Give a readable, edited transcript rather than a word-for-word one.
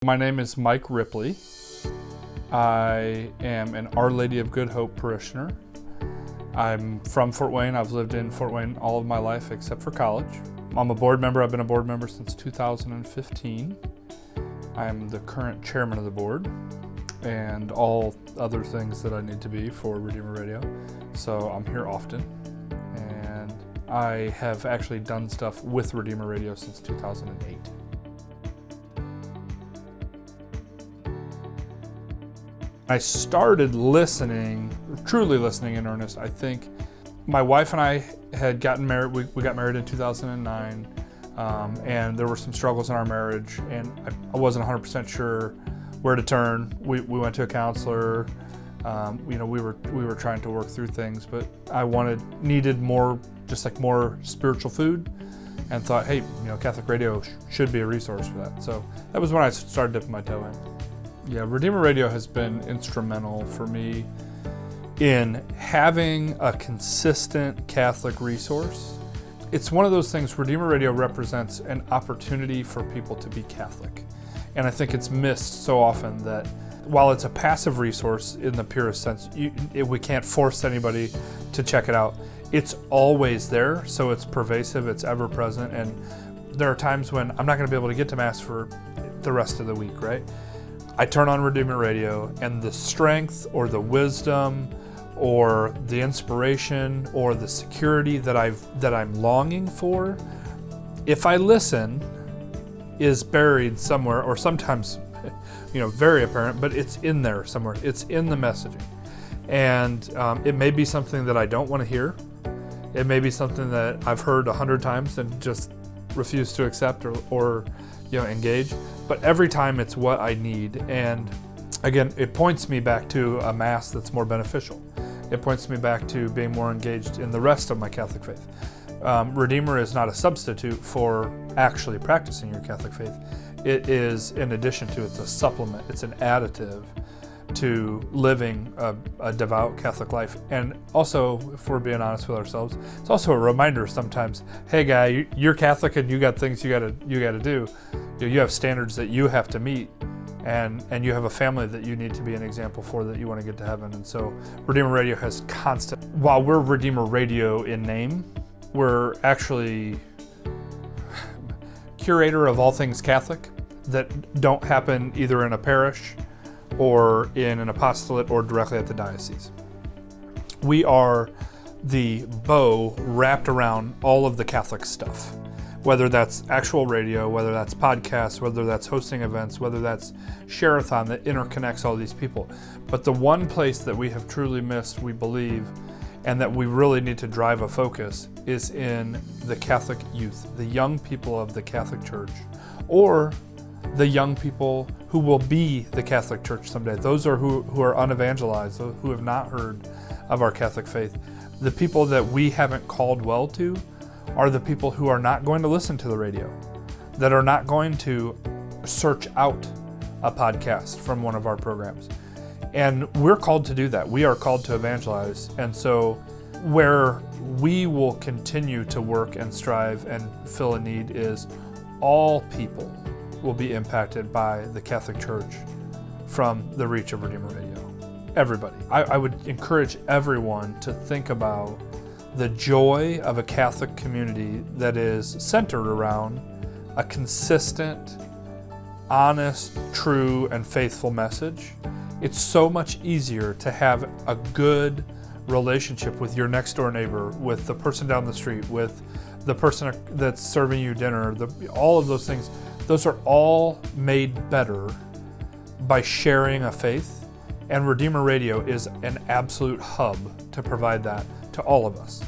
My name is Mike Ripley. I am an Our Lady of Good Hope parishioner. I'm from Fort Wayne. I've lived in Fort Wayne all of my life except for college. I'm a board member. I've been a board member since 2015. I'm the current chairman of the board and all other things that I need to be for Redeemer Radio. So I'm here often. And I have actually done stuff with Redeemer Radio since 2008. I started listening, truly listening in earnest. I think my wife and I had gotten married. We got married in 2009, and there were some struggles in our marriage, and I wasn't 100% sure where to turn. We went to a counselor. We were trying to work through things, but I needed more, just like more spiritual food, and thought, hey, Catholic radio should be a resource for that. So that was when I started dipping my toe in. Yeah, Redeemer Radio has been instrumental for me in having a consistent Catholic resource. It's one of those things, Redeemer Radio represents an opportunity for people to be Catholic. And I think it's missed so often that while it's a passive resource in the purest sense, we can't force anybody to check it out. It's always there, so it's pervasive, it's ever present, and there are times when I'm not going to be able to get to Mass for the rest of the week, right? I turn on Redeemer Radio, and the strength or the wisdom or the inspiration or the security that I'm longing for, if I listen, is buried somewhere, or sometimes very apparent, but it's in there somewhere. It's in the messaging. And it may be something that I don't want to hear. It may be something that I've heard 100 times and just refuse to accept or engage. But every time it's what I need. And again, it points me back to a Mass that's more beneficial. It points me back to being more engaged in the rest of my Catholic faith. Redeemer is not a substitute for actually practicing your Catholic faith. It is, in addition to, it's a supplement, it's an additive to living a devout Catholic life. And also, if we're being honest with ourselves, it's also a reminder sometimes, hey guy, you're Catholic and you got things you gotta do. You have standards that you have to meet, and you have a family that you need to be an example for, that you want to get to heaven. And so Redeemer Radio has constant, while we're Redeemer Radio in name, we're actually curator of all things Catholic that don't happen either in a parish or in an apostolate or directly at the diocese. We are the bow wrapped around all of the Catholic stuff, whether that's actual radio, whether that's podcasts, whether that's hosting events, whether that's Share-a-thon that interconnects all these people. But the one place that we have truly missed, we believe, and that we really need to drive a focus is in the Catholic youth, the young people of the Catholic Church, or the young people who will be the Catholic Church someday. Those are who are unevangelized, those who have not heard of our Catholic faith. The people that we haven't called well to are the people who are not going to listen to the radio, that are not going to search out a podcast from one of our programs. And we're called to do that. We are called to evangelize. And so where we will continue to work and strive and fill a need is all people will be impacted by the Catholic Church from the reach of Redeemer Radio. Everybody. I would encourage everyone to think about the joy of a Catholic community that is centered around a consistent, honest, true, and faithful message. It's so much easier to have a good relationship with your next door neighbor, with the person down the street, with the person that's serving you dinner, all of those things. Those are all made better by sharing a faith, and Redeemer Radio is an absolute hub to provide that to all of us.